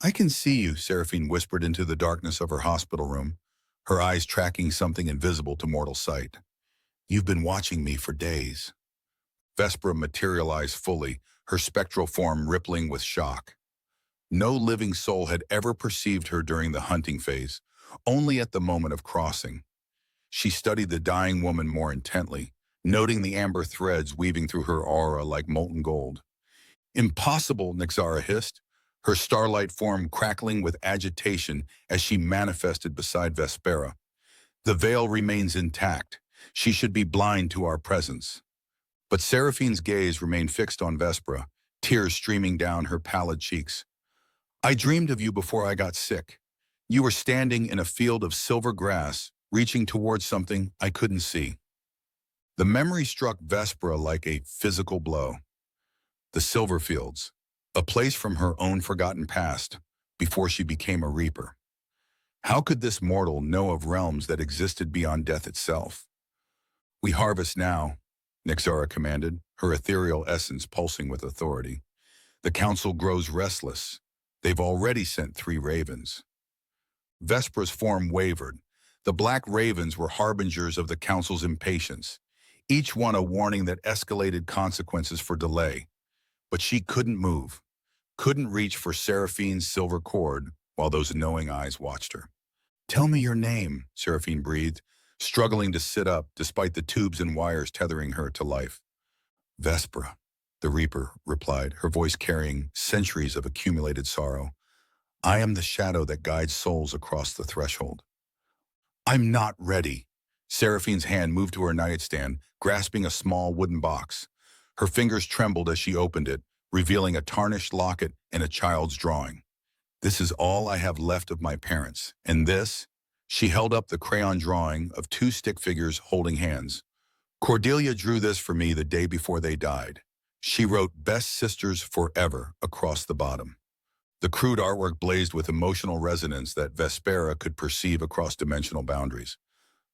I can see you, Seraphine whispered into the darkness of her hospital room, her eyes tracking something invisible to mortal sight. You've been watching me for days. Vespera materialized fully, her spectral form rippling with shock. No living soul had ever perceived her during the hunting phase, only at the moment of crossing. She studied the dying woman more intently, noting the amber threads weaving through her aura like molten gold. Impossible, Nixara hissed, her starlight form crackling with agitation as she manifested beside Vespera. The veil remains intact. She should be blind to our presence. But Seraphine's gaze remained fixed on Vespera, tears streaming down her pallid cheeks. I dreamed of you before I got sick. You were standing in a field of silver grass, reaching towards something I couldn't see. The memory struck Vespera like a physical blow. The silver fields, a place from her own forgotten past, before she became a reaper. How could this mortal know of realms that existed beyond death itself? We harvest now, Nixara commanded, her ethereal essence pulsing with authority. The council grows restless. They've already sent 3 ravens. Vespera's form wavered. The black ravens were harbingers of the council's impatience, each one a warning that escalated consequences for delay. But she couldn't move, couldn't reach for Seraphine's silver cord while those knowing eyes watched her. Tell me your name, Seraphine breathed, struggling to sit up despite the tubes and wires tethering her to life. Vespera, the Reaper replied, her voice carrying centuries of accumulated sorrow. I am the shadow that guides souls across the threshold. I'm not ready. Seraphine's hand moved to her nightstand, grasping a small wooden box. Her fingers trembled as she opened it, revealing a tarnished locket and a child's drawing. This is all I have left of my parents, and this, she held up the crayon drawing of 2 stick figures holding hands. Cordelia drew this for me the day before they died. She wrote "Best Sisters Forever" across the bottom. The crude artwork blazed with emotional resonance that Vespera could perceive across dimensional boundaries.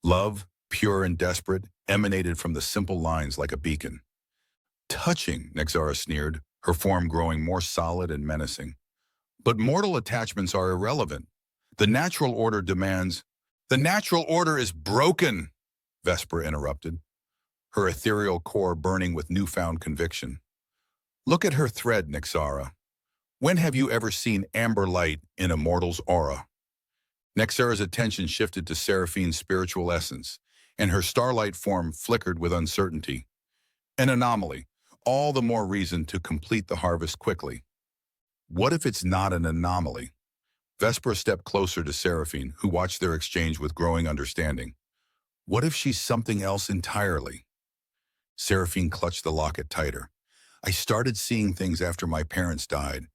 Love, pure and desperate, emanated from the simple lines like a beacon. Touching, Nexara sneered, her form growing more solid and menacing. But mortal attachments are irrelevant. The natural order demands— The natural order is broken, Vespera interrupted, her ethereal core burning with newfound conviction. Look at her thread, Nexara. When have you ever seen amber light in a mortal's aura? Nexara's attention shifted to Seraphine's spiritual essence, and her starlight form flickered with uncertainty. An anomaly, all the more reason to complete the harvest quickly. What if it's not an anomaly? Vespera stepped closer to Seraphine, who watched their exchange with growing understanding. What if she's something else entirely? Seraphine clutched the locket tighter. I started seeing things after my parents died.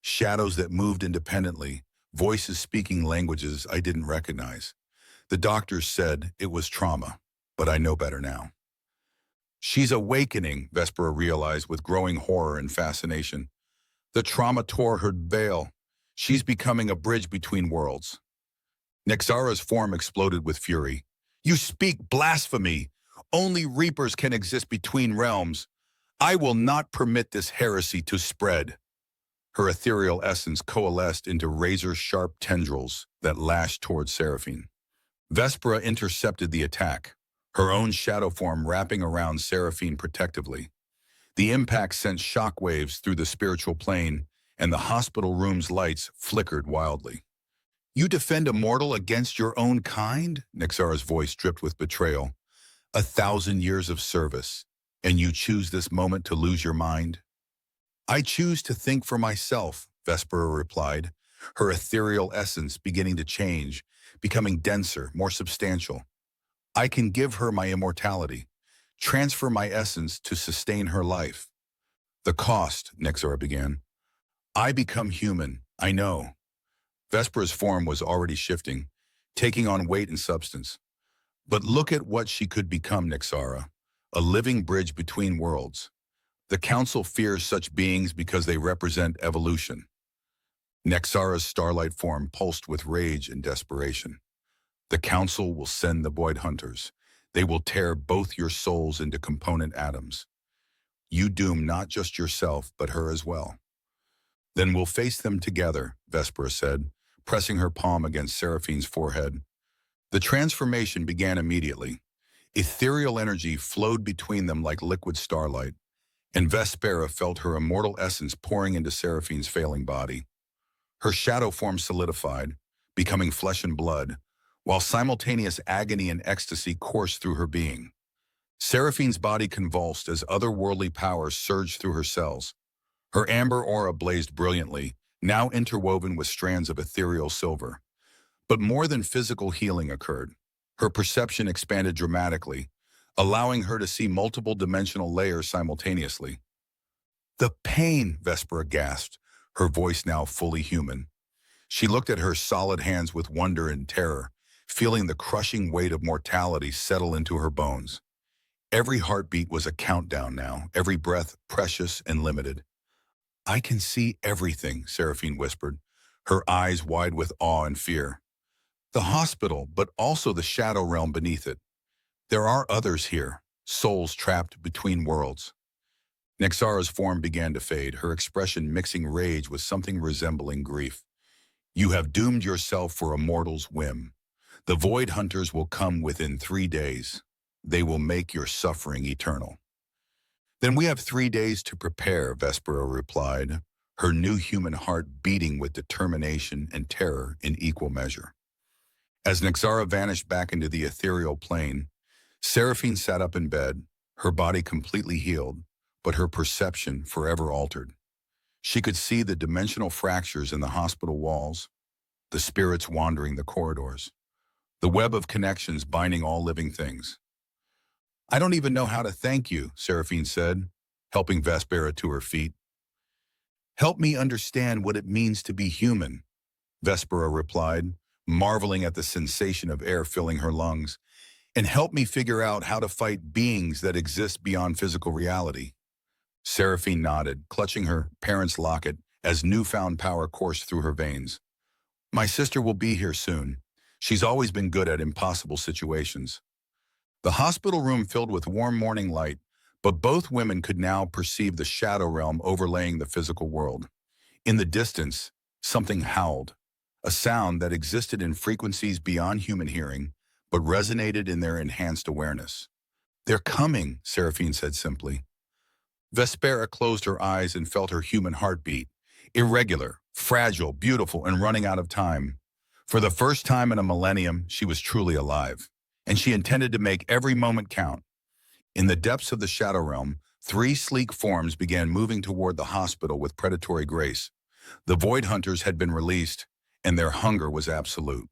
Shadows that moved independently, voices speaking languages I didn't recognize. The doctors said it was trauma, but I know better now. She's awakening, Vespera realized with growing horror and fascination. The trauma tore her veil. She's becoming a bridge between worlds. Nexara's form exploded with fury. You speak blasphemy! Only reapers can exist between realms. I will not permit this heresy to spread. Her ethereal essence coalesced into razor-sharp tendrils that lashed toward Seraphine. Vespera intercepted the attack, her own shadow form wrapping around Seraphine protectively. The impact sent shockwaves through the spiritual plane, and the hospital room's lights flickered wildly. You defend a mortal against your own kind? Nexara's voice dripped with betrayal. 1,000 years of service, and you choose this moment to lose your mind? I choose to think for myself, Vespera replied, her ethereal essence beginning to change, becoming denser, more substantial. I can give her my immortality, transfer my essence to sustain her life. The cost, Nexara began. I become human, I know. Vespera's form was already shifting, taking on weight and substance. But look at what she could become, Nexara, a living bridge between worlds. The Council fears such beings because they represent evolution. Nexara's starlight form pulsed with rage and desperation. The Council will send the Void Hunters. They will tear both your souls into component atoms. You doom not just yourself, but her as well. Then we'll face them together, Vespera said, pressing her palm against Seraphine's forehead. The transformation began immediately. Ethereal energy flowed between them like liquid starlight, and Vespera felt her immortal essence pouring into Seraphine's failing body. Her shadow form solidified, becoming flesh and blood, while simultaneous agony and ecstasy coursed through her being. Seraphine's body convulsed as otherworldly powers surged through her cells. Her amber aura blazed brilliantly, now interwoven with strands of ethereal silver. But more than physical healing occurred. Her perception expanded dramatically, allowing her to see multiple dimensional layers simultaneously. The pain, Vespera gasped, her voice now fully human. She looked at her solid hands with wonder and terror, feeling the crushing weight of mortality settle into her bones. Every heartbeat was a countdown now, every breath precious and limited. I can see everything, Seraphine whispered, her eyes wide with awe and fear. The hospital, but also the shadow realm beneath it. There are others here, souls trapped between worlds. Nexara's form began to fade, her expression mixing rage with something resembling grief. You have doomed yourself for a mortal's whim. The Void Hunters will come within 3 days. They will make your suffering eternal. Then we have 3 days to prepare, Vespera replied, her new human heart beating with determination and terror in equal measure. As Nexara vanished back into the ethereal plane, Seraphine sat up in bed, her body completely healed, but her perception forever altered. She could see the dimensional fractures in the hospital walls, the spirits wandering the corridors, the web of connections binding all living things. I don't even know how to thank you, Seraphine said, helping Vespera to her feet. Help me understand what it means to be human, Vespera replied, marveling at the sensation of air filling her lungs, and help me figure out how to fight beings that exist beyond physical reality. Seraphine nodded, clutching her parents' locket as newfound power coursed through her veins. My sister will be here soon. She's always been good at impossible situations. The hospital room filled with warm morning light, but both women could now perceive the shadow realm overlaying the physical world. In the distance, something howled, a sound that existed in frequencies beyond human hearing, but resonated in their enhanced awareness. They're coming, Seraphine said simply. Vespera closed her eyes and felt her human heartbeat, irregular, fragile, beautiful, and running out of time. For the first time in a millennium, she was truly alive, and she intended to make every moment count. In the depths of the shadow realm, 3 sleek forms began moving toward the hospital with predatory grace. The Void Hunters had been released, and their hunger was absolute.